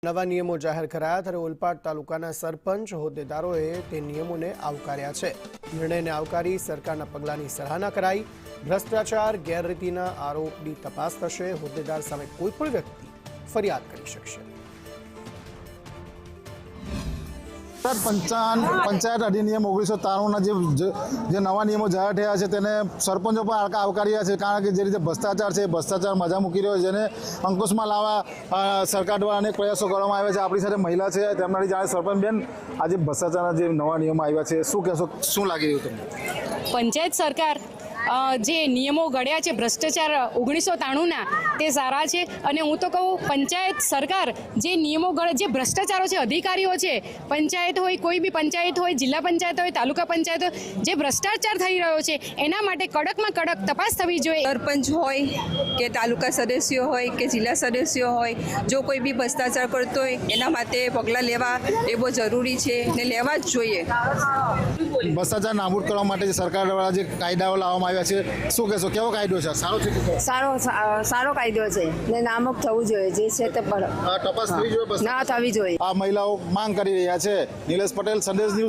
નવા નિયમો જાહેર કરાયા ત્યારે ઓલપાડ તાલુકાના સરપંચ હોદ્દેદારોએ તે નિયમોને આવકાર્યા છે। નિર્ણયને આવકારી સરકારના પગલાંની સરાહના કરાઈ। ભ્રષ્ટાચાર ગેરરીતિના આરોપની તપાસ થશે। હોદ્દેદાર સામે કોઈ પણ વ્યક્તિ ફરિયાદ કરી શકશે। પંચાયત અધિનિયમ 1993ના જે નવા નિયમો જાહેર થયા છે તેને સરપંચો પણ આવકાર્યા છે, કારણ કે જે રીતે ભ્રષ્ટાચાર છે, ભ્રષ્ટાચાર મજા મૂકી રહ્યો છે, જેને અંકુશમાં લાવવા સરકાર દ્વારા અનેક પ્રયાસો કરવામાં આવ્યા છે। આપણી સાથે મહિલા છે, તેમનાથી જાણે સરપંચ બેન, આજે ભ્રષ્ટાચારના જે નવા નિયમો આવ્યા છે શું કહેશો, શું લાગી રહ્યું તમને? પંચાયત સરકાર જે નિયમો ઘડ્યા છે ભ્રષ્ટાચાર 1993ના તે સારા છે। અને હું તો કહું, પંચાયત સરકાર જે નિયમો ઘડે, જે ભ્રષ્ટાચારો છે, અધિકારીઓ છે, પંચાયત હોય, કોઈ બી પંચાયત હોય, જિલ્લા પંચાયત હોય, તાલુકા પંચાયત હોય, જે ભ્રષ્ટાચાર થઈ રહ્યો છે એના માટે કડકમાં કડક તપાસ થવી જોઈએ। સરપંચ હોય કે તાલુકા સદસ્યો હોય કે જિલ્લા સદસ્યો હોય, જો કોઈ બી ભ્રષ્ટાચાર કરતો હોય એના માટે પગલાં લેવા એ બહુ જરૂરી છે ને લેવા જ જોઈએ। ભ્રષ્ટાચાર નાબૂદ કરવા માટે સરકાર દ્વારા જે કાયદાઓ લાવવામાં આવ્યા છે, શું કહેશો, કેવો કાયદો છે? સારો છે કે સારો કાયદો છે ને નામક થવું જોઈએ, જે છે તે તપાસ થવી જોઈએ, ના થવી જોઈએ। આ મહિલાઓ માંગ કરી રહ્યા છે। નિલેશ પટેલ, સંદેશ ન્યૂઝ।